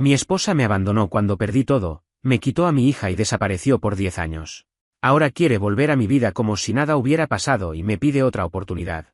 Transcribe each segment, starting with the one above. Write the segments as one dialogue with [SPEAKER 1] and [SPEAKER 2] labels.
[SPEAKER 1] Mi esposa me abandonó cuando perdí todo, me quitó a mi hija y desapareció por 10 años. Ahora quiere volver a mi vida como si nada hubiera pasado y me pide otra oportunidad.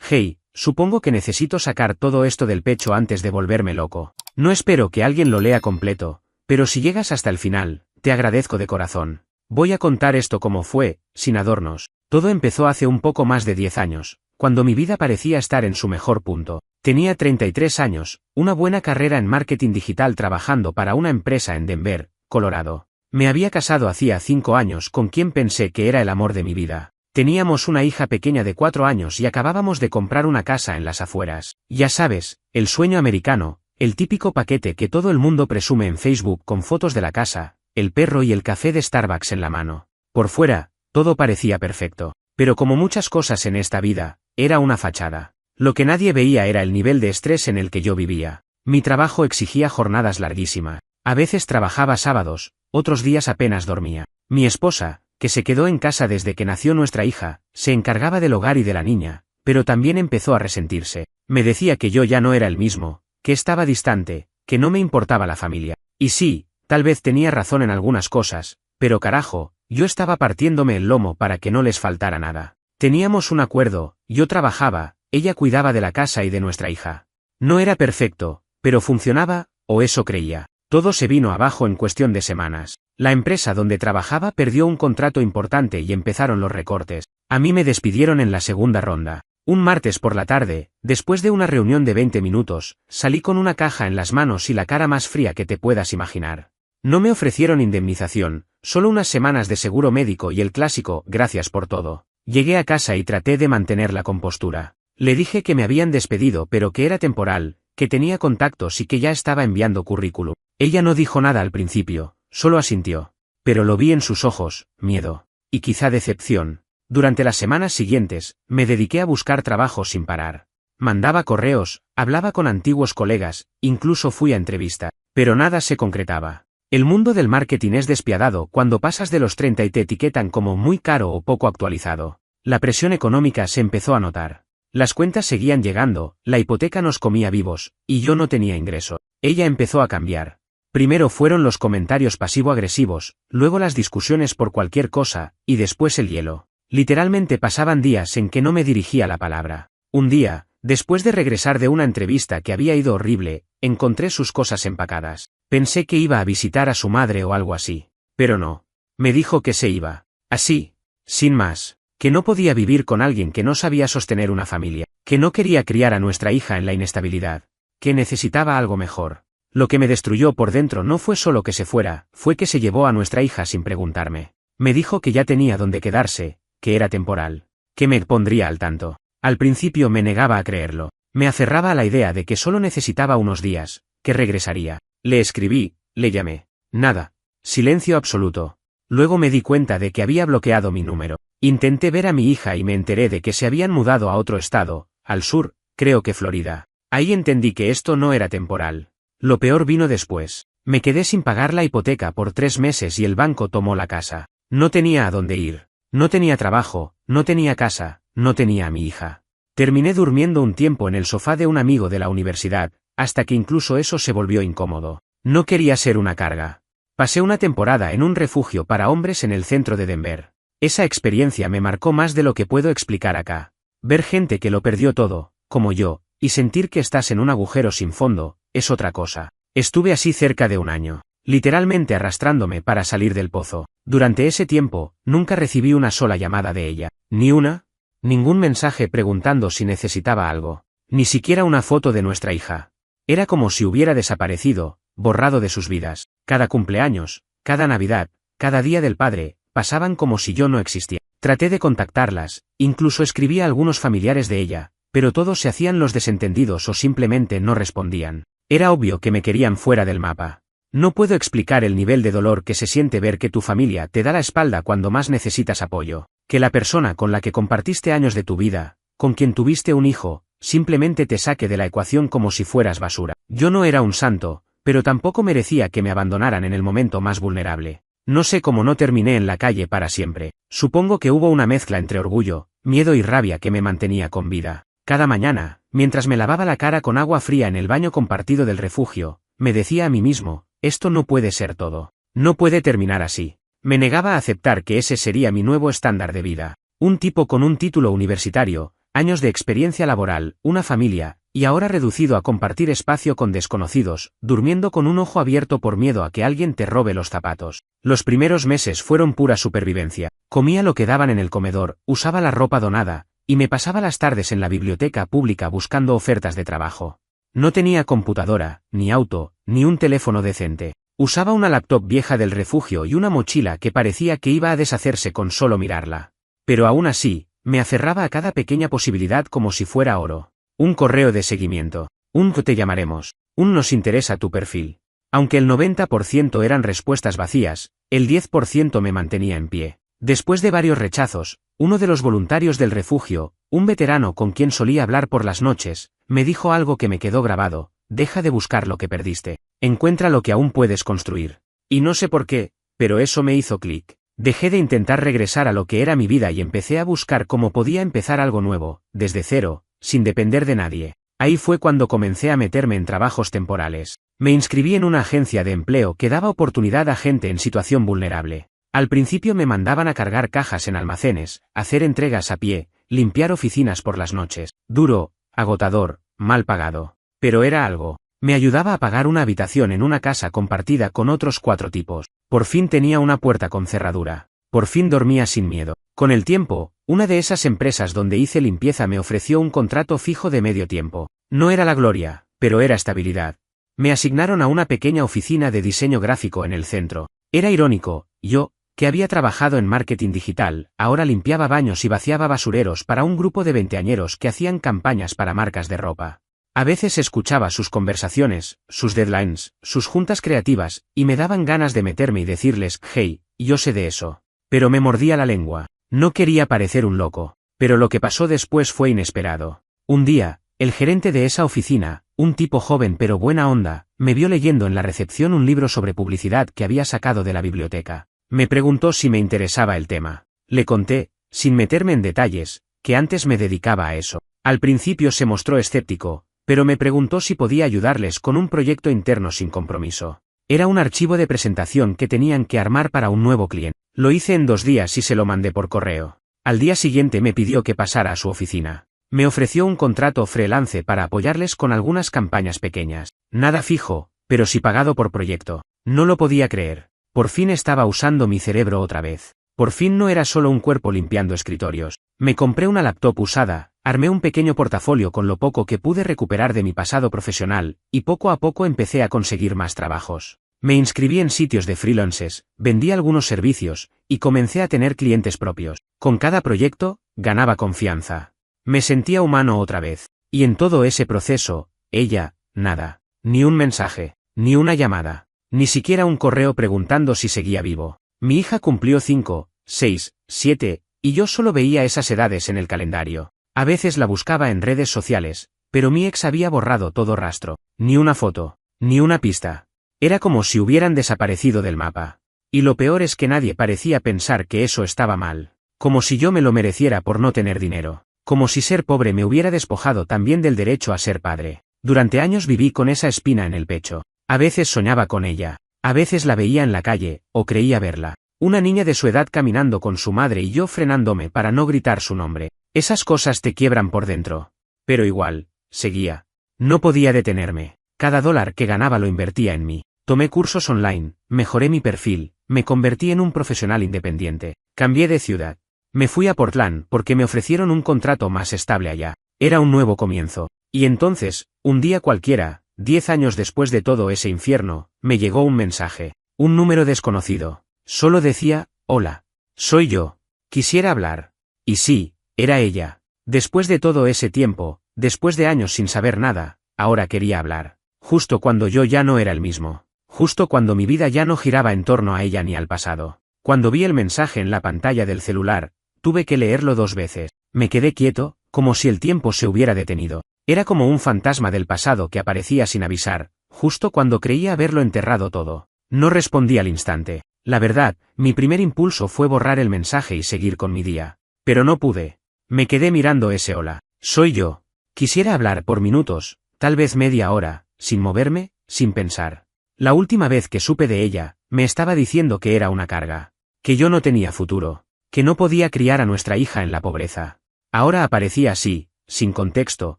[SPEAKER 1] Hey, supongo que necesito sacar todo esto del pecho antes de volverme loco. No espero que alguien lo lea completo, pero si llegas hasta el final, te agradezco de corazón. Voy a contar esto como fue, sin adornos. Todo empezó hace un poco más de 10 años, cuando mi vida parecía estar en su mejor punto. Tenía 33 años, una buena carrera en marketing digital trabajando para una empresa en Denver, Colorado. Me había casado hacía 5 años con quien pensé que era el amor de mi vida. Teníamos una hija pequeña de 4 años y acabábamos de comprar una casa en las afueras. Ya sabes, el sueño americano, el típico paquete que todo el mundo presume en Facebook con fotos de la casa, el perro y el café de Starbucks en la mano. Por fuera, todo parecía perfecto. Pero como muchas cosas en esta vida, era una fachada. Lo que nadie veía era el nivel de estrés en el que yo vivía. Mi trabajo exigía jornadas larguísimas. A veces trabajaba sábados, otros días apenas dormía. Mi esposa, que se quedó en casa desde que nació nuestra hija, se encargaba del hogar y de la niña, pero también empezó a resentirse. Me decía que yo ya no era el mismo, que estaba distante, que no me importaba la familia. Y sí, tal vez tenía razón en algunas cosas, pero carajo, yo estaba partiéndome el lomo para que no les faltara nada. Teníamos un acuerdo, yo trabajaba, ella cuidaba de la casa y de nuestra hija. No era perfecto, pero funcionaba, o eso creía. Todo se vino abajo en cuestión de semanas. La empresa donde trabajaba perdió un contrato importante y empezaron los recortes. A mí me despidieron en la segunda ronda. Un martes por la tarde, después de una reunión de 20 minutos, salí con una caja en las manos y la cara más fría que te puedas imaginar. No me ofrecieron indemnización, solo unas semanas de seguro médico y el clásico "gracias por todo". Llegué a casa y traté de mantener la compostura. Le dije que me habían despedido pero que era temporal, que tenía contactos y que ya estaba enviando currículum. Ella no dijo nada al principio, solo asintió. Pero lo vi en sus ojos, miedo. Y quizá decepción. Durante las semanas siguientes, me dediqué a buscar trabajo sin parar. Mandaba correos, hablaba con antiguos colegas, incluso fui a entrevista. Pero nada se concretaba. El mundo del marketing es despiadado cuando pasas de los 30 y te etiquetan como muy caro o poco actualizado. La presión económica se empezó a notar. Las cuentas seguían llegando, la hipoteca nos comía vivos, y yo no tenía ingreso. Ella empezó a cambiar. Primero fueron los comentarios pasivo-agresivos, luego las discusiones por cualquier cosa, y después el hielo. Literalmente pasaban días en que no me dirigía la palabra. Un día, después de regresar de una entrevista que había ido horrible, encontré sus cosas empacadas. Pensé que iba a visitar a su madre o algo así. Pero no. Me dijo que se iba. Así. Sin más. Que no podía vivir con alguien que no sabía sostener una familia. Que no quería criar a nuestra hija en la inestabilidad. Que necesitaba algo mejor. Lo que me destruyó por dentro no fue solo que se fuera, fue que se llevó a nuestra hija sin preguntarme. Me dijo que ya tenía donde quedarse, que era temporal. Que me pondría al tanto. Al principio me negaba a creerlo. Me aferraba a la idea de que solo necesitaba unos días, que regresaría. Le escribí, le llamé. Nada. Silencio absoluto. Luego me di cuenta de que había bloqueado mi número. Intenté ver a mi hija y me enteré de que se habían mudado a otro estado, al sur, creo que Florida. Ahí entendí que esto no era temporal. Lo peor vino después. Me quedé sin pagar la hipoteca por 3 meses y el banco tomó la casa. No tenía a dónde ir. No tenía trabajo, no tenía casa, no tenía a mi hija. Terminé durmiendo un tiempo en el sofá de un amigo de la universidad, hasta que incluso eso se volvió incómodo. No quería ser una carga. Pasé una temporada en un refugio para hombres en el centro de Denver. Esa experiencia me marcó más de lo que puedo explicar acá. Ver gente que lo perdió todo, como yo, y sentir que estás en un agujero sin fondo, es otra cosa. Estuve así cerca de un año, literalmente arrastrándome para salir del pozo. Durante ese tiempo, nunca recibí una sola llamada de ella. Ni una. Ningún mensaje preguntando si necesitaba algo. Ni siquiera una foto de nuestra hija. Era como si hubiera desaparecido, borrado de sus vidas. Cada cumpleaños, cada Navidad, cada Día del Padre, pasaban como si yo no existía. Traté de contactarlas, incluso escribí a algunos familiares de ella, pero todos se hacían los desentendidos o simplemente no respondían. Era obvio que me querían fuera del mapa. No puedo explicar el nivel de dolor que se siente ver que tu familia te da la espalda cuando más necesitas apoyo. Que la persona con la que compartiste años de tu vida, con quien tuviste un hijo, simplemente te saque de la ecuación como si fueras basura. Yo no era un santo, pero tampoco merecía que me abandonaran en el momento más vulnerable. No sé cómo no terminé en la calle para siempre. Supongo que hubo una mezcla entre orgullo, miedo y rabia que me mantenía con vida. Cada mañana, mientras me lavaba la cara con agua fría en el baño compartido del refugio, me decía a mí mismo, esto no puede ser todo. No puede terminar así. Me negaba a aceptar que ese sería mi nuevo estándar de vida. Un tipo con un título universitario, años de experiencia laboral, una familia, y ahora reducido a compartir espacio con desconocidos, durmiendo con un ojo abierto por miedo a que alguien te robe los zapatos. Los primeros meses fueron pura supervivencia. Comía lo que daban en el comedor, usaba la ropa donada, y me pasaba las tardes en la biblioteca pública buscando ofertas de trabajo. No tenía computadora, ni auto, ni un teléfono decente. Usaba una laptop vieja del refugio y una mochila que parecía que iba a deshacerse con solo mirarla. Pero aún así, me aferraba a cada pequeña posibilidad como si fuera oro. Un correo de seguimiento. Un te llamaremos. Un nos interesa tu perfil. Aunque el 90% eran respuestas vacías, el 10% me mantenía en pie. Después de varios rechazos, uno de los voluntarios del refugio, un veterano con quien solía hablar por las noches, me dijo algo que me quedó grabado: deja de buscar lo que perdiste, encuentra lo que aún puedes construir. Y no sé por qué, pero eso me hizo clic. Dejé de intentar regresar a lo que era mi vida y empecé a buscar cómo podía empezar algo nuevo, desde cero, sin depender de nadie. Ahí fue cuando comencé a meterme en trabajos temporales. Me inscribí en una agencia de empleo que daba oportunidad a gente en situación vulnerable. Al principio me mandaban a cargar cajas en almacenes, hacer entregas a pie, limpiar oficinas por las noches. Duro, agotador, mal pagado. Pero era algo. Me ayudaba a pagar una habitación en una casa compartida con otros 4 tipos. Por fin tenía una puerta con cerradura. Por fin dormía sin miedo. Con el tiempo, una de esas empresas donde hice limpieza me ofreció un contrato fijo de medio tiempo. No era la gloria, pero era estabilidad. Me asignaron a una pequeña oficina de diseño gráfico en el centro. Era irónico, yo, que había trabajado en marketing digital, ahora limpiaba baños y vaciaba basureros para un grupo de veinteañeros que hacían campañas para marcas de ropa. A veces escuchaba sus conversaciones, sus deadlines, sus juntas creativas, y me daban ganas de meterme y decirles, hey, yo sé de eso. Pero me mordía la lengua. No quería parecer un loco. Pero lo que pasó después fue inesperado. Un día, el gerente de esa oficina, un tipo joven pero buena onda, me vio leyendo en la recepción un libro sobre publicidad que había sacado de la biblioteca. Me preguntó si me interesaba el tema. Le conté, sin meterme en detalles, que antes me dedicaba a eso. Al principio se mostró escéptico, pero me preguntó si podía ayudarles con un proyecto interno sin compromiso. Era un archivo de presentación que tenían que armar para un nuevo cliente. Lo hice en 2 días y se lo mandé por correo. Al día siguiente me pidió que pasara a su oficina. Me ofreció un contrato freelance para apoyarles con algunas campañas pequeñas. Nada fijo, pero sí pagado por proyecto. No lo podía creer. Por fin estaba usando mi cerebro otra vez. Por fin no era solo un cuerpo limpiando escritorios. Me compré una laptop usada, armé un pequeño portafolio con lo poco que pude recuperar de mi pasado profesional, y poco a poco empecé a conseguir más trabajos. Me inscribí en sitios de freelances, vendí algunos servicios, y comencé a tener clientes propios. Con cada proyecto, ganaba confianza. Me sentía humano otra vez. Y en todo ese proceso, ella, nada. Ni un mensaje, ni una llamada. Ni siquiera un correo preguntando si seguía vivo. Mi hija cumplió 5, 6, 7, y yo solo veía esas edades en el calendario. A veces la buscaba en redes sociales, pero mi ex había borrado todo rastro. Ni una foto, ni una pista. Era como si hubieran desaparecido del mapa. Y lo peor es que nadie parecía pensar que eso estaba mal. Como si yo me lo mereciera por no tener dinero. Como si ser pobre me hubiera despojado también del derecho a ser padre. Durante años viví con esa espina en el pecho. A veces soñaba con ella, a veces la veía en la calle, o creía verla. Una niña de su edad caminando con su madre y yo frenándome para no gritar su nombre. Esas cosas te quiebran por dentro. Pero igual, seguía. No podía detenerme. Cada dólar que ganaba lo invertía en mí. Tomé cursos online, mejoré mi perfil, me convertí en un profesional independiente. Cambié de ciudad. Me fui a Portland porque me ofrecieron un contrato más estable allá. Era un nuevo comienzo. Y entonces, un día cualquiera, 10 años después de todo ese infierno, me llegó un mensaje. Un número desconocido. Solo decía, hola. Soy yo. Quisiera hablar. Y sí, era ella. Después de todo ese tiempo, después de años sin saber nada, ahora quería hablar. Justo cuando yo ya no era el mismo. Justo cuando mi vida ya no giraba en torno a ella ni al pasado. Cuando vi el mensaje en la pantalla del celular, tuve que leerlo 2 veces. Me quedé quieto, como si el tiempo se hubiera detenido. Era como un fantasma del pasado que aparecía sin avisar, justo cuando creía haberlo enterrado todo. No respondí al instante. La verdad, mi primer impulso fue borrar el mensaje y seguir con mi día. Pero no pude. Me quedé mirando ese hola. Soy yo. Quisiera hablar por minutos, tal vez media hora, sin moverme, sin pensar. La última vez que supe de ella, me estaba diciendo que era una carga, que yo no tenía futuro, que no podía criar a nuestra hija en la pobreza. Ahora aparecía así, sin contexto,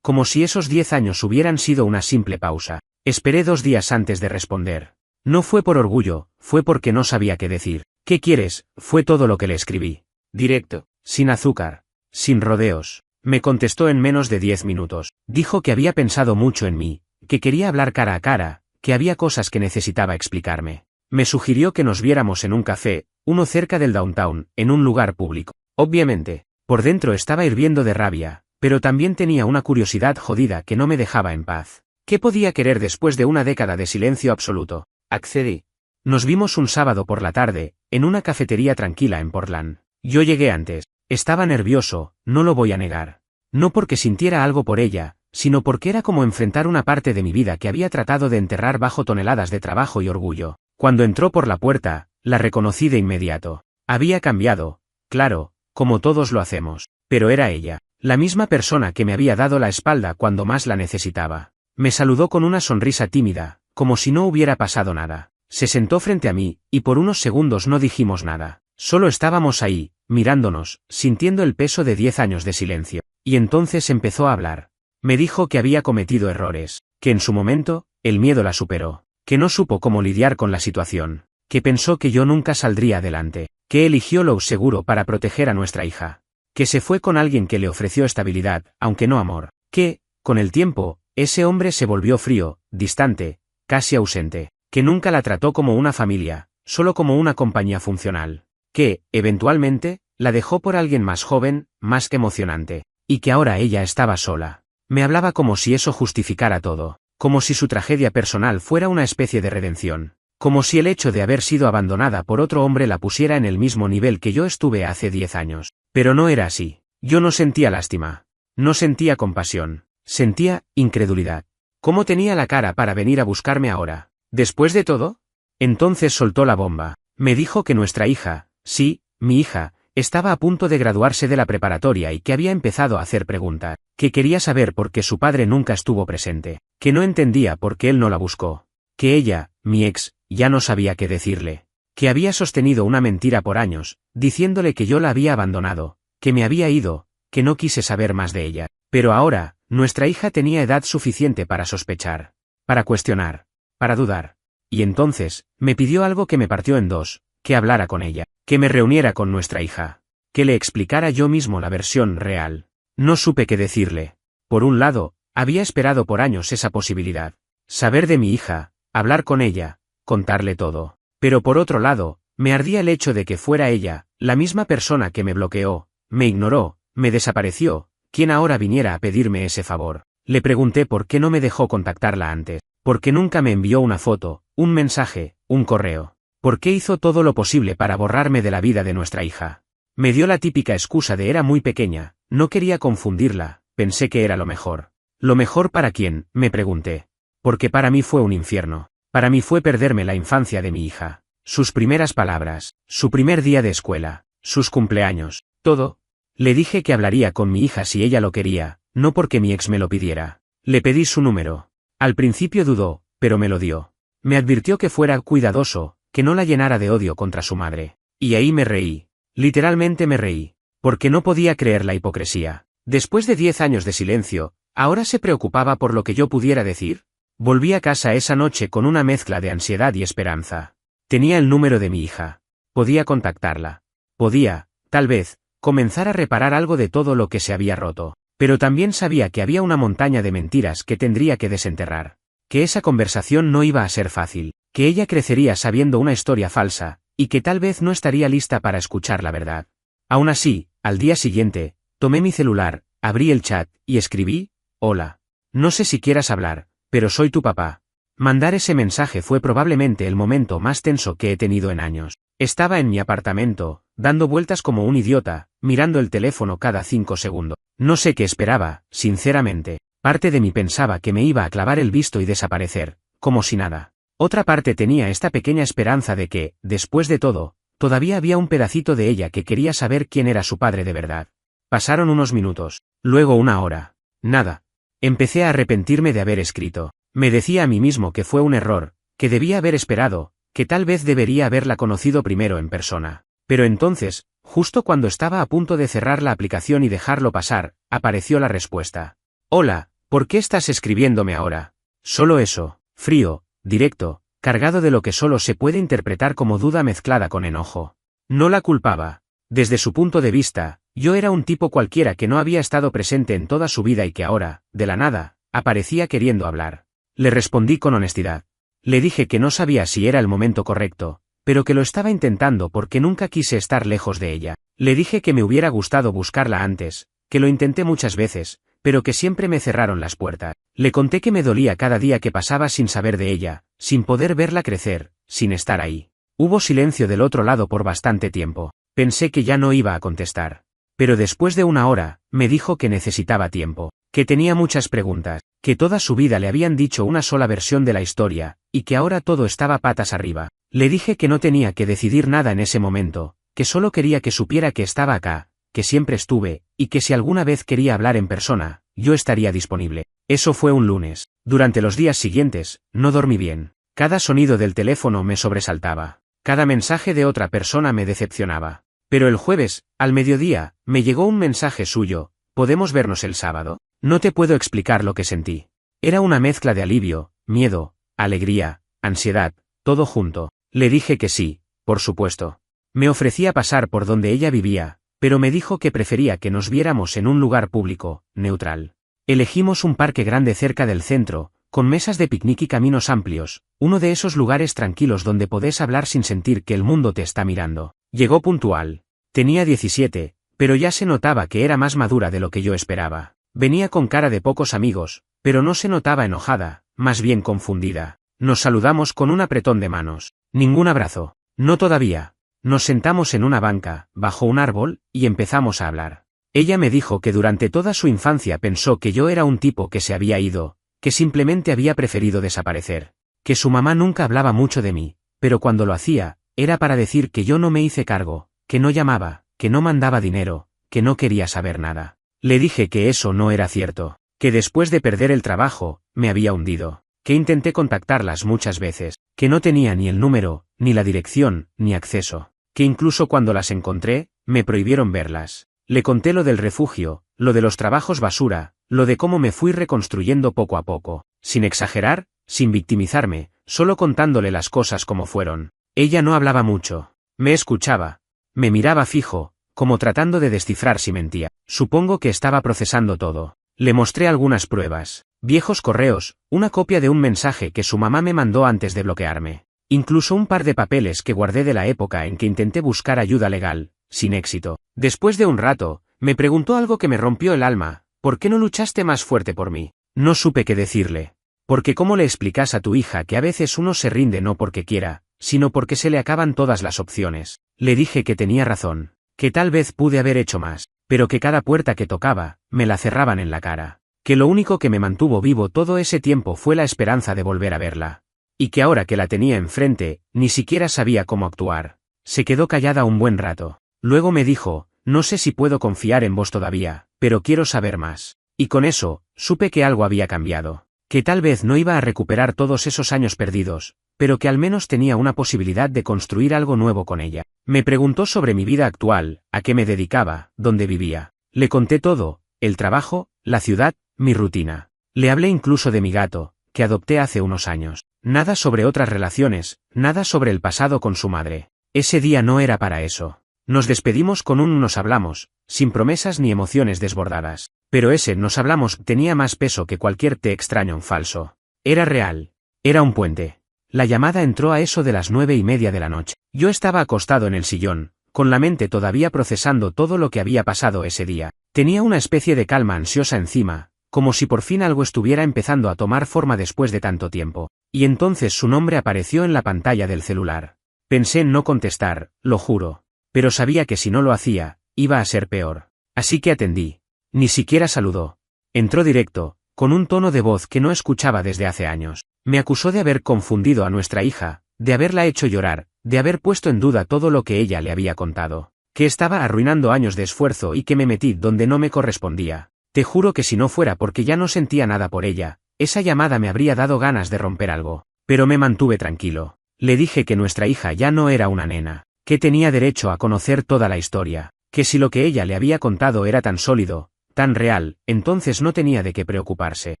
[SPEAKER 1] como si esos 10 años hubieran sido una simple pausa. Esperé 2 días antes de responder. No fue por orgullo, fue porque no sabía qué decir. ¿Qué quieres? Fue todo lo que le escribí. Directo, sin azúcar, sin rodeos. Me contestó en menos de 10 minutos. Dijo que había pensado mucho en mí, que quería hablar cara a cara, que había cosas que necesitaba explicarme. Me sugirió que nos viéramos en un café, uno cerca del downtown, en un lugar público. Obviamente, por dentro estaba hirviendo de rabia, pero también tenía una curiosidad jodida que no me dejaba en paz. ¿Qué podía querer después de una década de silencio absoluto? Accedí. Nos vimos un sábado por la tarde, en una cafetería tranquila en Portland. Yo llegué antes. Estaba nervioso, no lo voy a negar. No porque sintiera algo por ella, sino porque era como enfrentar una parte de mi vida que había tratado de enterrar bajo toneladas de trabajo y orgullo. Cuando entró por la puerta, la reconocí de inmediato. Había cambiado, claro, como todos lo hacemos, pero era ella, la misma persona que me había dado la espalda cuando más la necesitaba. Me saludó con una sonrisa tímida, como si no hubiera pasado nada. Se sentó frente a mí, y por unos segundos no dijimos nada. Solo estábamos ahí, mirándonos, sintiendo el peso de 10 años de silencio. Y entonces empezó a hablar. Me dijo que había cometido errores, que en su momento, el miedo la superó, que no supo cómo lidiar con la situación, que pensó que yo nunca saldría adelante, que eligió lo seguro para proteger a nuestra hija, que se fue con alguien que le ofreció estabilidad, aunque no amor, que, con el tiempo, ese hombre se volvió frío, distante, casi ausente, que nunca la trató como una familia, solo como una compañía funcional, que, eventualmente, la dejó por alguien más joven, más que emocionante, y que ahora ella estaba sola. Me hablaba como si eso justificara todo, como si su tragedia personal fuera una especie de redención, como si el hecho de haber sido abandonada por otro hombre la pusiera en el mismo nivel que yo estuve hace 10 años. Pero no era así. Yo no sentía lástima. No sentía compasión. Sentía incredulidad. ¿Cómo tenía la cara para venir a buscarme ahora? ¿Después de todo? Entonces soltó la bomba. Me dijo que nuestra hija, sí, mi hija, estaba a punto de graduarse de la preparatoria y que había empezado a hacer preguntas, que quería saber por qué su padre nunca estuvo presente, que no entendía por qué él no la buscó, que ella, mi ex, ya no sabía qué decirle, que había sostenido una mentira por años, diciéndole que yo la había abandonado, que me había ido, que no quise saber más de ella. Pero ahora, nuestra hija tenía edad suficiente para sospechar, para cuestionar, para dudar. Y entonces, me pidió algo que me partió en dos, que hablara con ella, que me reuniera con nuestra hija, que le explicara yo mismo la versión real. No supe qué decirle. Por un lado, había esperado por años esa posibilidad. Saber de mi hija, hablar con ella, contarle todo. Pero por otro lado, me ardía el hecho de que fuera ella, la misma persona que me bloqueó, me ignoró, me desapareció, quien ahora viniera a pedirme ese favor. Le pregunté por qué no me dejó contactarla antes, por qué nunca me envió una foto, un mensaje, un correo. ¿Por qué hizo todo lo posible para borrarme de la vida de nuestra hija? Me dio la típica excusa de era muy pequeña, no quería confundirla, pensé que era lo mejor. ¿Lo mejor para quién?, me pregunté. Porque para mí fue un infierno. Para mí fue perderme la infancia de mi hija, sus primeras palabras, su primer día de escuela, sus cumpleaños, todo. Le dije que hablaría con mi hija si ella lo quería, no porque mi ex me lo pidiera. Le pedí su número. Al principio dudó, pero me lo dio. Me advirtió que fuera cuidadoso, que no la llenara de odio contra su madre. Y ahí me reí. Literalmente me reí. Porque no podía creer la hipocresía. Después de 10 años de silencio, ¿ahora se preocupaba por lo que yo pudiera decir? Volví a casa esa noche con una mezcla de ansiedad y esperanza. Tenía el número de mi hija. Podía contactarla. Podía, tal vez, comenzar a reparar algo de todo lo que se había roto. Pero también sabía que había una montaña de mentiras que tendría que desenterrar. Que esa conversación no iba a ser fácil, que ella crecería sabiendo una historia falsa, y que tal vez no estaría lista para escuchar la verdad. Aún así, al día siguiente, tomé mi celular, abrí el chat, y escribí: hola. No sé si quieras hablar, pero soy tu papá. Mandar ese mensaje fue probablemente el momento más tenso que he tenido en años. Estaba en mi apartamento, dando vueltas como un idiota, mirando el teléfono cada 5 segundos. No sé qué esperaba, sinceramente. Parte de mí pensaba que me iba a clavar el visto y desaparecer, como si nada. Otra parte tenía esta pequeña esperanza de que, después de todo, todavía había un pedacito de ella que quería saber quién era su padre de verdad. Pasaron unos minutos, luego una hora. Nada. Empecé a arrepentirme de haber escrito. Me decía a mí mismo que fue un error, que debía haber esperado, que tal vez debería haberla conocido primero en persona. Pero entonces, justo cuando estaba a punto de cerrar la aplicación y dejarlo pasar, apareció la respuesta. Hola, ¿por qué estás escribiéndome ahora? Solo eso, frío, directo, cargado de lo que solo se puede interpretar como duda mezclada con enojo. No la culpaba. Desde su punto de vista, yo era un tipo cualquiera que no había estado presente en toda su vida y que ahora, de la nada, aparecía queriendo hablar. Le respondí con honestidad. Le dije que no sabía si era el momento correcto, pero que lo estaba intentando porque nunca quise estar lejos de ella. Le dije que me hubiera gustado buscarla antes, que lo intenté muchas veces, pero que siempre me cerraron las puertas. Le conté que me dolía cada día que pasaba sin saber de ella, sin poder verla crecer, sin estar ahí. Hubo silencio del otro lado por bastante tiempo. Pensé que ya no iba a contestar. Pero después de una hora, me dijo que necesitaba tiempo, que tenía muchas preguntas, que toda su vida le habían dicho una sola versión de la historia, y que ahora todo estaba patas arriba. Le dije que no tenía que decidir nada en ese momento, que solo quería que supiera que estaba acá, que siempre estuve, y que si alguna vez quería hablar en persona, yo estaría disponible. Eso fue un lunes. Durante los días siguientes, no dormí bien. Cada sonido del teléfono me sobresaltaba. Cada mensaje de otra persona me decepcionaba. Pero el jueves, al mediodía, me llegó un mensaje suyo. ¿Podemos vernos el sábado? No te puedo explicar lo que sentí. Era una mezcla de alivio, miedo, alegría, ansiedad, todo junto. Le dije que sí, por supuesto. Me ofrecía pasar por donde ella vivía, pero me dijo que prefería que nos viéramos en un lugar público, neutral. Elegimos un parque grande cerca del centro, con mesas de picnic y caminos amplios, uno de esos lugares tranquilos donde podés hablar sin sentir que el mundo te está mirando. Llegó puntual. Tenía 17, pero ya se notaba que era más madura de lo que yo esperaba. Venía con cara de pocos amigos, pero no se notaba enojada, más bien confundida. Nos saludamos con un apretón de manos. Ningún abrazo. No todavía. Nos sentamos en una banca, bajo un árbol, y empezamos a hablar. Ella me dijo que durante toda su infancia pensó que yo era un tipo que se había ido, que simplemente había preferido desaparecer, que su mamá nunca hablaba mucho de mí, pero cuando lo hacía, era para decir que yo no me hice cargo, que no llamaba, que no mandaba dinero, que no quería saber nada. Le dije que eso no era cierto, que después de perder el trabajo, me había hundido, que intenté contactarlas muchas veces, que no tenía ni el número, ni la dirección, ni acceso, que incluso cuando las encontré, me prohibieron verlas. Le conté lo del refugio, lo de los trabajos basura, lo de cómo me fui reconstruyendo poco a poco, sin exagerar, sin victimizarme, solo contándole las cosas como fueron. Ella no hablaba mucho. Me escuchaba. Me miraba fijo, como tratando de descifrar si mentía. Supongo que estaba procesando todo. Le mostré algunas pruebas, viejos correos, una copia de un mensaje que su mamá me mandó antes de bloquearme. Incluso un par de papeles que guardé de la época en que intenté buscar ayuda legal, sin éxito. Después de un rato, me preguntó algo que me rompió el alma. ¿Por qué no luchaste más fuerte por mí? No supe qué decirle. Porque ¿cómo le explicas a tu hija que a veces uno se rinde no porque quiera, sino porque se le acaban todas las opciones? Le dije que tenía razón, que tal vez pude haber hecho más, pero que cada puerta que tocaba, me la cerraban en la cara. Que lo único que me mantuvo vivo todo ese tiempo fue la esperanza de volver a verla. Y que ahora que la tenía enfrente, ni siquiera sabía cómo actuar. Se quedó callada un buen rato. Luego me dijo, no sé si puedo confiar en vos todavía, pero quiero saber más. Y con eso, supe que algo había cambiado. Que tal vez no iba a recuperar todos esos años perdidos, pero que al menos tenía una posibilidad de construir algo nuevo con ella. Me preguntó sobre mi vida actual, a qué me dedicaba, dónde vivía. Le conté todo, el trabajo, la ciudad, mi rutina. Le hablé incluso de mi gato, que adopté hace unos años. Nada sobre otras relaciones, nada sobre el pasado con su madre. Ese día no era para eso. Nos despedimos con un nos hablamos, sin promesas ni emociones desbordadas. Pero ese nos hablamos tenía más peso que cualquier te extraño falso. Era real. Era un puente. La llamada entró a eso de las 9:30 de la noche. Yo estaba acostado en el sillón, con la mente todavía procesando todo lo que había pasado ese día. Tenía una especie de calma ansiosa encima, como si por fin algo estuviera empezando a tomar forma después de tanto tiempo. Y entonces su nombre apareció en la pantalla del celular. Pensé en no contestar, lo juro. Pero sabía que si no lo hacía, iba a ser peor. Así que atendí. Ni siquiera saludó. Entró directo, con un tono de voz que no escuchaba desde hace años. Me acusó de haber confundido a nuestra hija, de haberla hecho llorar, de haber puesto en duda todo lo que ella le había contado. Que estaba arruinando años de esfuerzo y que me metí donde no me correspondía. Te juro que si no fuera porque ya no sentía nada por ella, esa llamada me habría dado ganas de romper algo, pero me mantuve tranquilo. Le dije que nuestra hija ya no era una nena, que tenía derecho a conocer toda la historia, que si lo que ella le había contado era tan sólido, tan real, entonces no tenía de qué preocuparse.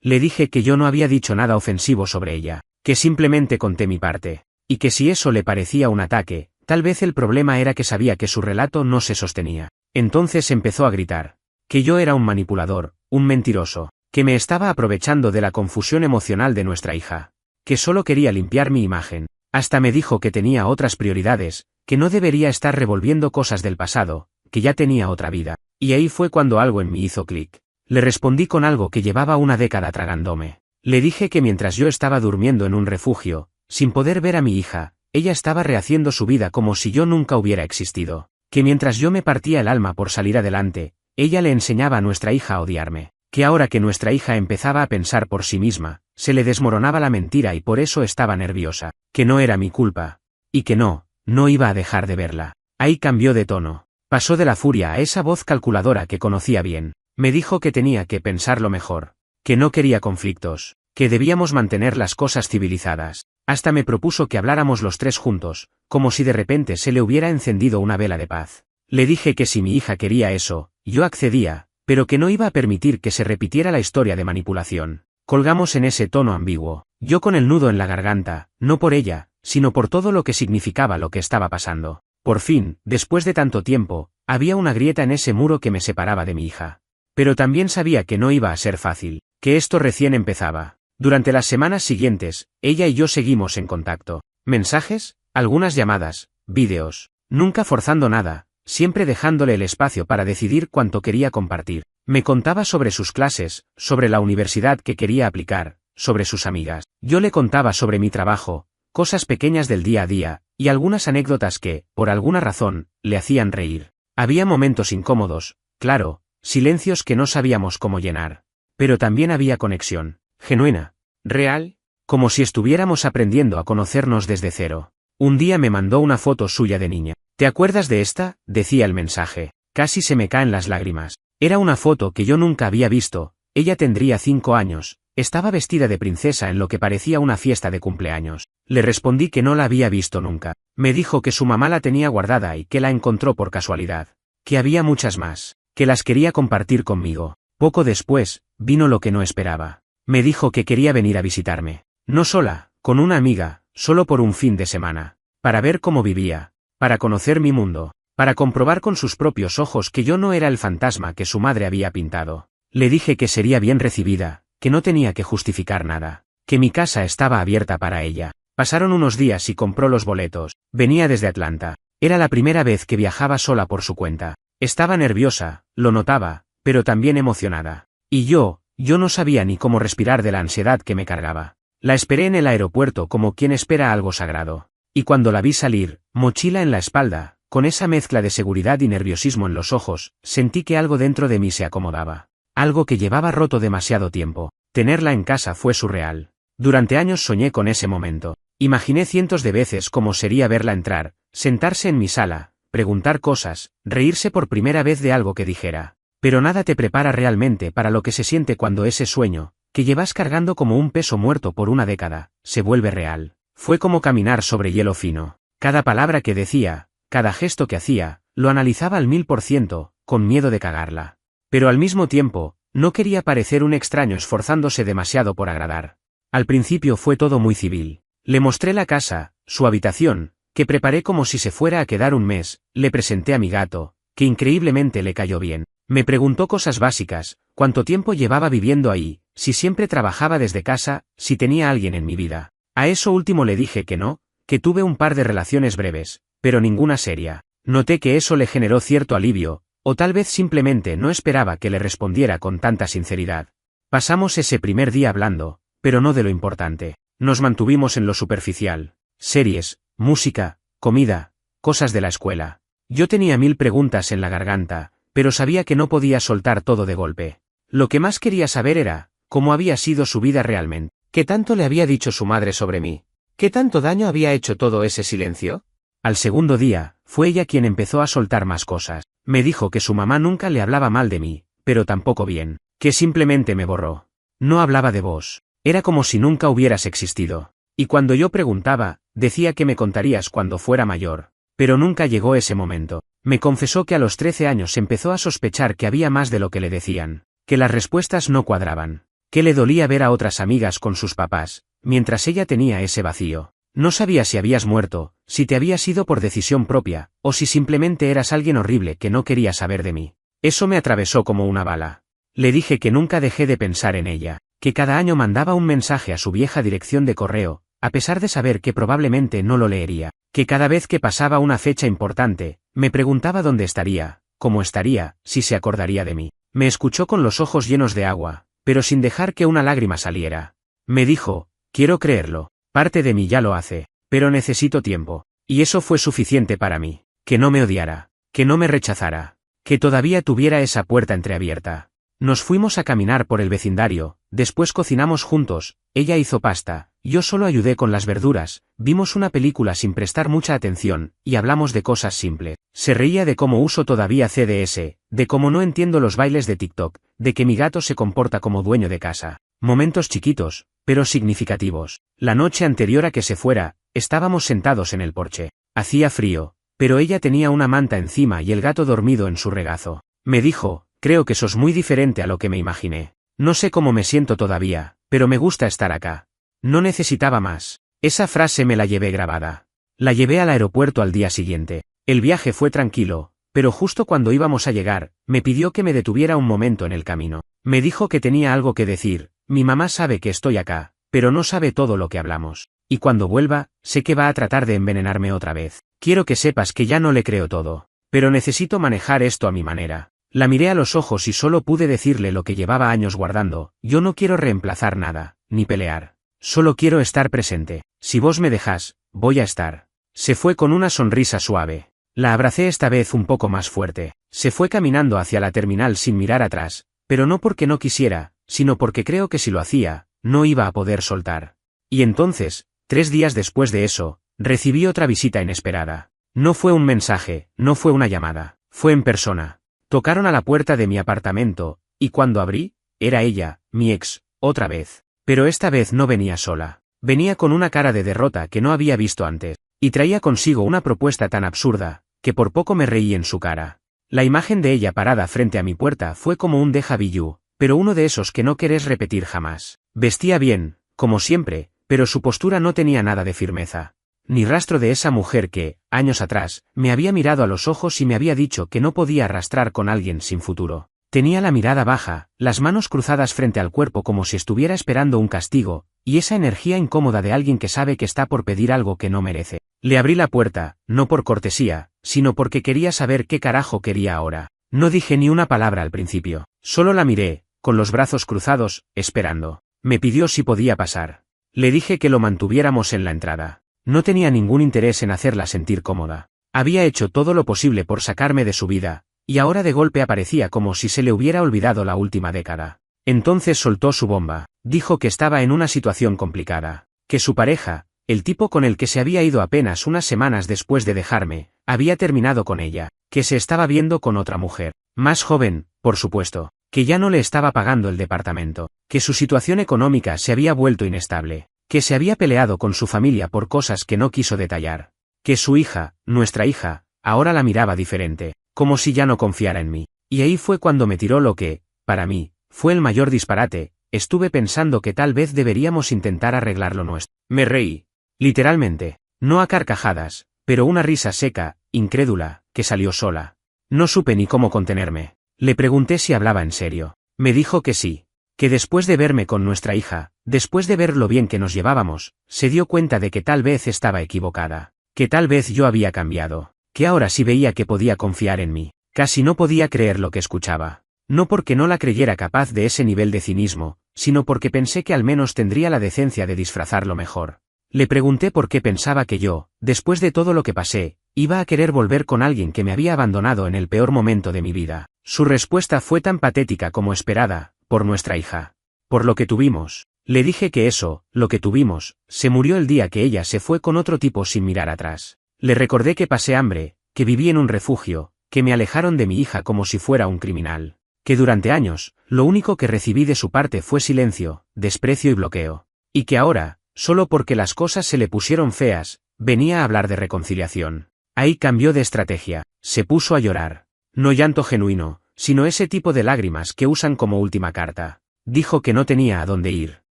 [SPEAKER 1] Le dije que yo no había dicho nada ofensivo sobre ella, que simplemente conté mi parte, y que si eso le parecía un ataque, tal vez el problema era que sabía que su relato no se sostenía. Entonces empezó a gritar, que yo era un manipulador, un mentiroso, que me estaba aprovechando de la confusión emocional de nuestra hija, que solo quería limpiar mi imagen. Hasta me dijo que tenía otras prioridades, que no debería estar revolviendo cosas del pasado, que ya tenía otra vida. Y ahí fue cuando algo en mí hizo clic. Le respondí con algo que llevaba una década tragándome. Le dije que mientras yo estaba durmiendo en un refugio, sin poder ver a mi hija, ella estaba rehaciendo su vida como si yo nunca hubiera existido. Que mientras yo me partía el alma por salir adelante, ella le enseñaba a nuestra hija a odiarme. Que ahora que nuestra hija empezaba a pensar por sí misma, se le desmoronaba la mentira y por eso estaba nerviosa. Que no era mi culpa. Y que no iba a dejar de verla. Ahí cambió de tono. Pasó de la furia a esa voz calculadora que conocía bien. Me dijo que tenía que pensarlo mejor. Que no quería conflictos. Que debíamos mantener las cosas civilizadas. Hasta me propuso que habláramos los tres juntos, como si de repente se le hubiera encendido una vela de paz. Le dije que si mi hija quería eso, yo accedía, pero que no iba a permitir que se repitiera la historia de manipulación. Colgamos en ese tono ambiguo, yo con el nudo en la garganta, no por ella, sino por todo lo que significaba lo que estaba pasando. Por fin, después de tanto tiempo, había una grieta en ese muro que me separaba de mi hija. Pero también sabía que no iba a ser fácil, que esto recién empezaba. Durante las semanas siguientes, ella y yo seguimos en contacto. Mensajes, algunas llamadas, vídeos, nunca forzando nada, siempre dejándole el espacio para decidir cuánto quería compartir. Me contaba sobre sus clases, sobre la universidad que quería aplicar, sobre sus amigas. Yo le contaba sobre mi trabajo, cosas pequeñas del día a día, y algunas anécdotas que, por alguna razón, le hacían reír. Había momentos incómodos, claro, silencios que no sabíamos cómo llenar. Pero también había conexión, genuina, real, como si estuviéramos aprendiendo a conocernos desde cero. Un día me mandó una foto suya de niña. ¿Te acuerdas de esta?, decía el mensaje. Casi se me caen las lágrimas. Era una foto que yo nunca había visto. Ella tendría 5 años, estaba vestida de princesa en lo que parecía una fiesta de cumpleaños. Le respondí que no la había visto nunca. Me dijo que su mamá la tenía guardada y que la encontró por casualidad. Que había muchas más, que las quería compartir conmigo. Poco después, vino lo que no esperaba. Me dijo que quería venir a visitarme. No sola, con una amiga, solo por un fin de semana. Para ver cómo vivía. Para conocer mi mundo. Para comprobar con sus propios ojos que yo no era el fantasma que su madre había pintado. Le dije que sería bien recibida, que no tenía que justificar nada. Que mi casa estaba abierta para ella. Pasaron unos días y compró los boletos. Venía desde Atlanta. Era la primera vez que viajaba sola por su cuenta. Estaba nerviosa, lo notaba, pero también emocionada. Y yo no sabía ni cómo respirar de la ansiedad que me cargaba. La esperé en el aeropuerto como quien espera algo sagrado. Y cuando la vi salir, mochila en la espalda, con esa mezcla de seguridad y nerviosismo en los ojos, sentí que algo dentro de mí se acomodaba. Algo que llevaba roto demasiado tiempo. Tenerla en casa fue surreal. Durante años soñé con ese momento. Imaginé cientos de veces cómo sería verla entrar, sentarse en mi sala, preguntar cosas, reírse por primera vez de algo que dijera. Pero nada te prepara realmente para lo que se siente cuando ese sueño, que llevas cargando como un peso muerto por una década, se vuelve real. Fue como caminar sobre hielo fino. Cada palabra que decía, cada gesto que hacía, lo analizaba al 1000%, con miedo de cagarla. Pero al mismo tiempo, no quería parecer un extraño esforzándose demasiado por agradar. Al principio fue todo muy civil. Le mostré la casa, su habitación, que preparé como si se fuera a quedar un mes, le presenté a mi gato, que increíblemente le cayó bien. Me preguntó cosas básicas, cuánto tiempo llevaba viviendo ahí, si siempre trabajaba desde casa, si tenía alguien en mi vida. A eso último le dije que no, que tuve un par de relaciones breves, pero ninguna seria. Noté que eso le generó cierto alivio, o tal vez simplemente no esperaba que le respondiera con tanta sinceridad. Pasamos ese primer día hablando, pero no de lo importante. Nos mantuvimos en lo superficial. Series, música, comida, cosas de la escuela. Yo tenía 1000 preguntas en la garganta, pero sabía que no podía soltar todo de golpe. Lo que más quería saber era, cómo había sido su vida realmente. ¿Qué tanto le había dicho su madre sobre mí? ¿Qué tanto daño había hecho todo ese silencio? Al segundo día, fue ella quien empezó a soltar más cosas. Me dijo que su mamá nunca le hablaba mal de mí, pero tampoco bien, que simplemente me borró. No hablaba de vos. Era como si nunca hubieras existido. Y cuando yo preguntaba, decía que me contarías cuando fuera mayor. Pero nunca llegó ese momento. Me confesó que a los 13 años empezó a sospechar que había más de lo que le decían, que las respuestas no cuadraban, que le dolía ver a otras amigas con sus papás, mientras ella tenía ese vacío. No sabía si habías muerto, si te habías ido por decisión propia, o si simplemente eras alguien horrible que no quería saber de mí. Eso me atravesó como una bala. Le dije que nunca dejé de pensar en ella, que cada año mandaba un mensaje a su vieja dirección de correo, a pesar de saber que probablemente no lo leería, que cada vez que pasaba una fecha importante, me preguntaba dónde estaría, cómo estaría, si se acordaría de mí. Me escuchó con los ojos llenos de agua, pero sin dejar que una lágrima saliera. Me dijo, quiero creerlo, parte de mí ya lo hace, pero necesito tiempo. Y eso fue suficiente para mí, que no me odiara, que no me rechazara, que todavía tuviera esa puerta entreabierta. Nos fuimos a caminar por el vecindario, después cocinamos juntos, ella hizo pasta, yo solo ayudé con las verduras, vimos una película sin prestar mucha atención, y hablamos de cosas simples. Se reía de cómo uso todavía CDS, de cómo no entiendo los bailes de TikTok, de que mi gato se comporta como dueño de casa. Momentos chiquitos, pero significativos. La noche anterior a que se fuera, estábamos sentados en el porche. Hacía frío, pero ella tenía una manta encima y el gato dormido en su regazo. Me dijo, creo que sos muy diferente a lo que me imaginé. No sé cómo me siento todavía, pero me gusta estar acá. No necesitaba más. Esa frase me la llevé grabada. La llevé al aeropuerto al día siguiente. El viaje fue tranquilo, pero justo cuando íbamos a llegar, me pidió que me detuviera un momento en el camino. Me dijo que tenía algo que decir. Mi mamá sabe que estoy acá, pero no sabe todo lo que hablamos. Y cuando vuelva, sé que va a tratar de envenenarme otra vez. Quiero que sepas que ya no le creo todo. Pero necesito manejar esto a mi manera. La miré a los ojos y solo pude decirle lo que llevaba años guardando. Yo no quiero reemplazar nada, ni pelear. Solo quiero estar presente. Si vos me dejás, voy a estar. Se fue con una sonrisa suave. La abracé esta vez un poco más fuerte. Se fue caminando hacia la terminal sin mirar atrás, pero no porque no quisiera, sino porque creo que si lo hacía, no iba a poder soltar. Y entonces, 3 días después de eso, recibí otra visita inesperada. No fue un mensaje, no fue una llamada, fue en persona. Tocaron a la puerta de mi apartamento, y cuando abrí, era ella, mi ex, otra vez. Pero esta vez no venía sola. Venía con una cara de derrota que no había visto antes, y traía consigo una propuesta tan absurda, que por poco me reí en su cara. La imagen de ella parada frente a mi puerta fue como un déjà vu, pero uno de esos que no querés repetir jamás. Vestía bien, como siempre, pero su postura no tenía nada de firmeza. Ni rastro de esa mujer que, años atrás, me había mirado a los ojos y me había dicho que no podía arrastrar con alguien sin futuro. Tenía la mirada baja, las manos cruzadas frente al cuerpo como si estuviera esperando un castigo, y esa energía incómoda de alguien que sabe que está por pedir algo que no merece. Le abrí la puerta, no por cortesía, sino porque quería saber qué carajo quería ahora. No dije ni una palabra al principio, solo la miré, con los brazos cruzados, esperando. Me pidió si podía pasar. Le dije que lo mantuviéramos en la entrada. No tenía ningún interés en hacerla sentir cómoda. Había hecho todo lo posible por sacarme de su vida, y ahora de golpe aparecía como si se le hubiera olvidado la última década. Entonces soltó su bomba. Dijo que estaba en una situación complicada, que su pareja, el tipo con el que se había ido apenas unas semanas después de dejarme, había terminado con ella, que se estaba viendo con otra mujer, más joven, por supuesto, que ya no le estaba pagando el departamento, que su situación económica se había vuelto inestable, que se había peleado con su familia por cosas que no quiso detallar, que su hija, nuestra hija, ahora la miraba diferente, como si ya no confiara en mí. Y ahí fue cuando me tiró lo que, para mí, fue el mayor disparate. Estuve pensando que tal vez deberíamos intentar arreglar lo nuestro. Me reí. Literalmente. No a carcajadas, pero una risa seca, incrédula, que salió sola. No supe ni cómo contenerme. Le pregunté si hablaba en serio. Me dijo que sí. Que después de verme con nuestra hija, después de ver lo bien que nos llevábamos, se dio cuenta de que tal vez estaba equivocada. Que tal vez yo había cambiado. Que ahora sí veía que podía confiar en mí. Casi no podía creer lo que escuchaba. No porque no la creyera capaz de ese nivel de cinismo, sino porque pensé que al menos tendría la decencia de disfrazarlo mejor. Le pregunté por qué pensaba que yo, después de todo lo que pasé, iba a querer volver con alguien que me había abandonado en el peor momento de mi vida. Su respuesta fue tan patética como esperada, por nuestra hija. Por lo que tuvimos. Le dije que eso, lo que tuvimos, se murió el día que ella se fue con otro tipo sin mirar atrás. Le recordé que pasé hambre, que viví en un refugio, que me alejaron de mi hija como si fuera un criminal. que durante años, lo único que recibí de su parte fue silencio, desprecio y bloqueo. Y que ahora, solo porque las cosas se le pusieron feas, venía a hablar de reconciliación. Ahí cambió de estrategia, se puso a llorar. No llanto genuino, sino ese tipo de lágrimas que usan como última carta. Dijo que no tenía a dónde ir,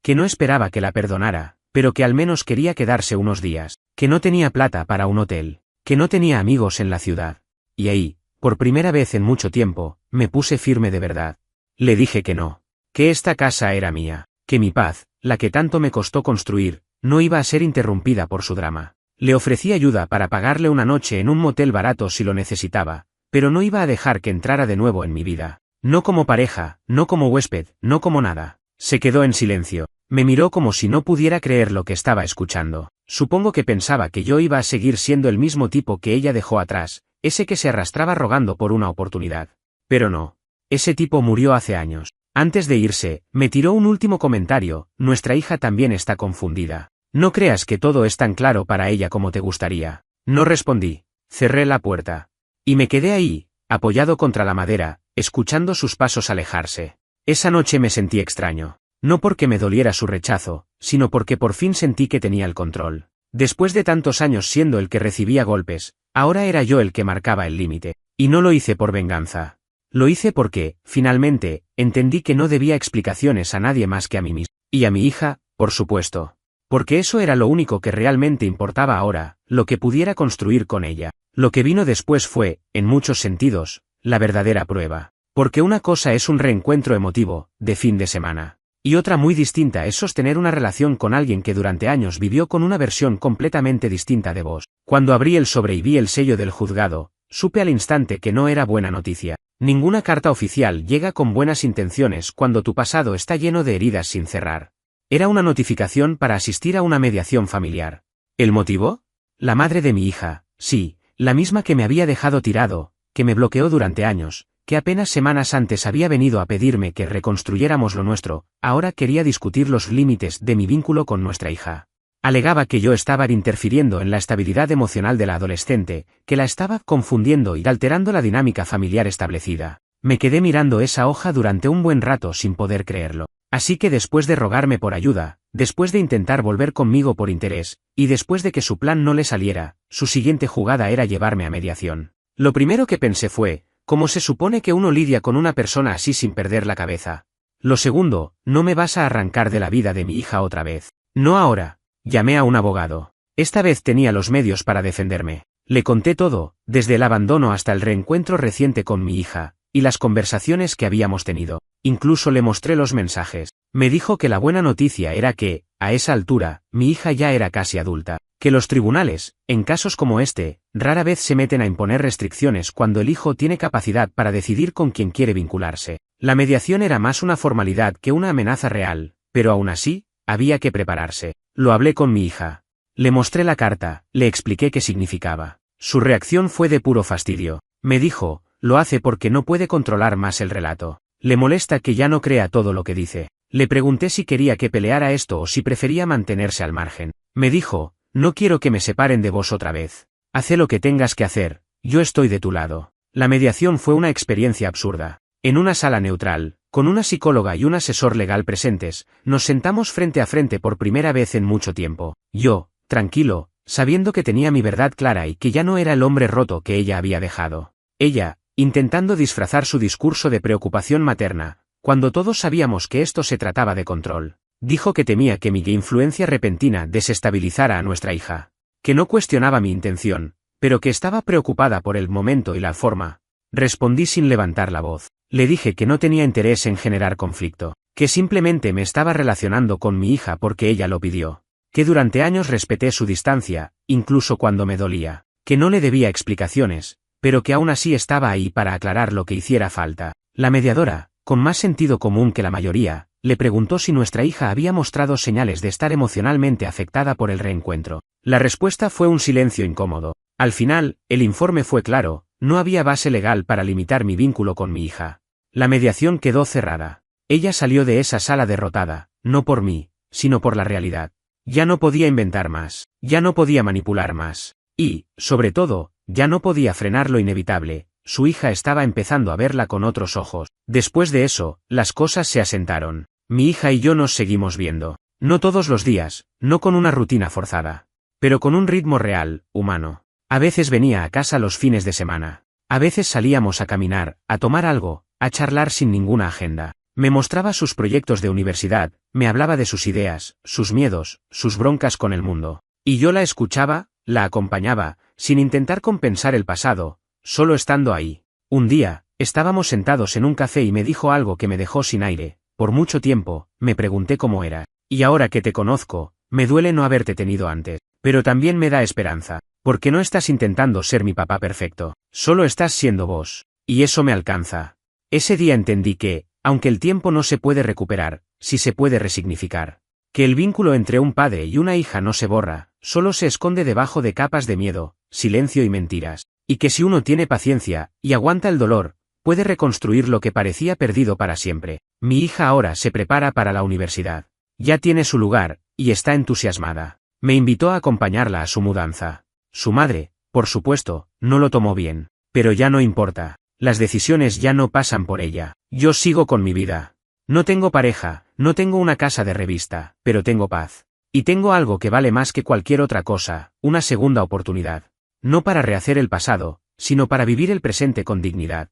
[SPEAKER 1] que no esperaba que la perdonara, pero que al menos quería quedarse unos días, que no tenía plata para un hotel, que no tenía amigos en la ciudad. Y ahí, por primera vez en mucho tiempo, me puse firme de verdad. Le dije que no, que esta casa era mía, que mi paz, la que tanto me costó construir, no iba a ser interrumpida por su drama. Le ofrecí ayuda para pagarle una noche en un motel barato si lo necesitaba, pero no iba a dejar que entrara de nuevo en mi vida. No como pareja, no como huésped, no como nada. Se quedó en silencio. Me miró como si no pudiera creer lo que estaba escuchando. Supongo que pensaba que yo iba a seguir siendo el mismo tipo que ella dejó atrás, ese que se arrastraba rogando por una oportunidad. Pero no. Ese tipo murió hace años. Antes de irse, me tiró un último comentario: nuestra hija también está confundida. No creas que todo es tan claro para ella como te gustaría. No respondí. Cerré la puerta. Y me quedé ahí, apoyado contra la madera, escuchando sus pasos alejarse. Esa noche me sentí extraño. No porque me doliera su rechazo, sino porque por fin sentí que tenía el control. Después de tantos años siendo el que recibía golpes, ahora era yo el que marcaba el límite. Y no lo hice por venganza. Lo hice porque, finalmente, entendí que no debía explicaciones a nadie más que a mí mismo. Y a mi hija, por supuesto. Porque eso era lo único que realmente importaba ahora, lo que pudiera construir con ella. Lo que vino después fue, en muchos sentidos, la verdadera prueba. Porque una cosa es un reencuentro emotivo, de fin de semana. Y otra muy distinta es sostener una relación con alguien que durante años vivió con una versión completamente distinta de vos. Cuando abrí el sobre y vi el sello del juzgado, supe al instante que no era buena noticia. Ninguna carta oficial llega con buenas intenciones cuando tu pasado está lleno de heridas sin cerrar. Era una notificación para asistir a una mediación familiar. ¿El motivo? La madre de mi hija, sí, la misma que me había dejado tirado, que me bloqueó durante años, que apenas semanas antes había venido a pedirme que reconstruyéramos lo nuestro, ahora quería discutir los límites de mi vínculo con nuestra hija. Alegaba que yo estaba interfiriendo en la estabilidad emocional de la adolescente, que la estaba confundiendo y alterando la dinámica familiar establecida. Me quedé mirando esa hoja durante un buen rato sin poder creerlo. Así que después de rogarme por ayuda, después de intentar volver conmigo por interés, y después de que su plan no le saliera, su siguiente jugada era llevarme a mediación. Lo primero que pensé fue: ¿cómo se supone que uno lidia con una persona así sin perder la cabeza? Lo segundo: no me vas a arrancar de la vida de mi hija otra vez. No ahora. Llamé a un abogado. Esta vez tenía los medios para defenderme. Le conté todo, desde el abandono hasta el reencuentro reciente con mi hija, y las conversaciones que habíamos tenido. Incluso le mostré los mensajes. Me dijo que la buena noticia era que, a esa altura, mi hija ya era casi adulta, que los tribunales, en casos como este, rara vez se meten a imponer restricciones cuando el hijo tiene capacidad para decidir con quién quiere vincularse. La mediación era más una formalidad que una amenaza real, pero aún así, había que prepararse. Lo hablé con mi hija. Le mostré la carta, le expliqué qué significaba. Su reacción fue de puro fastidio. Me dijo: lo hace porque no puede controlar más el relato. Le molesta que ya no crea todo lo que dice. Le pregunté si quería que peleara esto o si prefería mantenerse al margen. Me dijo: no quiero que me separen de vos otra vez. Haz lo que tengas que hacer, yo estoy de tu lado. La mediación fue una experiencia absurda. En una sala neutral, con una psicóloga y un asesor legal presentes, nos sentamos frente a frente por primera vez en mucho tiempo. Yo, tranquilo, sabiendo que tenía mi verdad clara y que ya no era el hombre roto que ella había dejado. Ella, intentando disfrazar su discurso de preocupación materna, cuando todos sabíamos que esto se trataba de control. Dijo que temía que mi influencia repentina desestabilizara a nuestra hija. Que no cuestionaba mi intención, pero que estaba preocupada por el momento y la forma. Respondí sin levantar la voz. Le dije que no tenía interés en generar conflicto, que simplemente me estaba relacionando con mi hija porque ella lo pidió. Que durante años respeté su distancia, incluso cuando me dolía. Que no le debía explicaciones, pero que aún así estaba ahí para aclarar lo que hiciera falta. La mediadora, con más sentido común que la mayoría, le preguntó si nuestra hija había mostrado señales de estar emocionalmente afectada por el reencuentro. La respuesta fue un silencio incómodo. Al final, el informe fue claro: no había base legal para limitar mi vínculo con mi hija. La mediación quedó cerrada. Ella salió de esa sala derrotada, no por mí, sino por la realidad. Ya no podía inventar más, ya no podía manipular más. Y, sobre todo, ya no podía frenar lo inevitable, su hija estaba empezando a verla con otros ojos. Después de eso, las cosas se asentaron. Mi hija y yo nos seguimos viendo. No todos los días, no con una rutina forzada. Pero con un ritmo real, humano. A veces venía a casa los fines de semana. A veces salíamos a caminar, a tomar algo, a charlar sin ninguna agenda. Me mostraba sus proyectos de universidad, me hablaba de sus ideas, sus miedos, sus broncas con el mundo. Y yo la escuchaba, la acompañaba, sin intentar compensar el pasado, solo estando ahí. Un día, estábamos sentados en un café y me dijo algo que me dejó sin aire. Por mucho tiempo, me pregunté cómo era. Y ahora que te conozco, me duele no haberte tenido antes. Pero también me da esperanza, porque no estás intentando ser mi papá perfecto, solo estás siendo vos. Y eso me alcanza. Ese día entendí que, aunque el tiempo no se puede recuperar, sí se puede resignificar. Que el vínculo entre un padre y una hija no se borra, solo se esconde debajo de capas de miedo, silencio y mentiras. Y que si uno tiene paciencia, y aguanta el dolor, puede reconstruir lo que parecía perdido para siempre. Mi hija ahora se prepara para la universidad. Ya tiene su lugar, y está entusiasmada. Me invitó a acompañarla a su mudanza. Su madre, por supuesto, no lo tomó bien. Pero ya no importa. Las decisiones ya no pasan por ella. Yo sigo con mi vida. No tengo pareja, no tengo una casa de revista, pero tengo paz. Y tengo algo que vale más que cualquier otra cosa, una segunda oportunidad. No para rehacer el pasado, sino para vivir el presente con dignidad.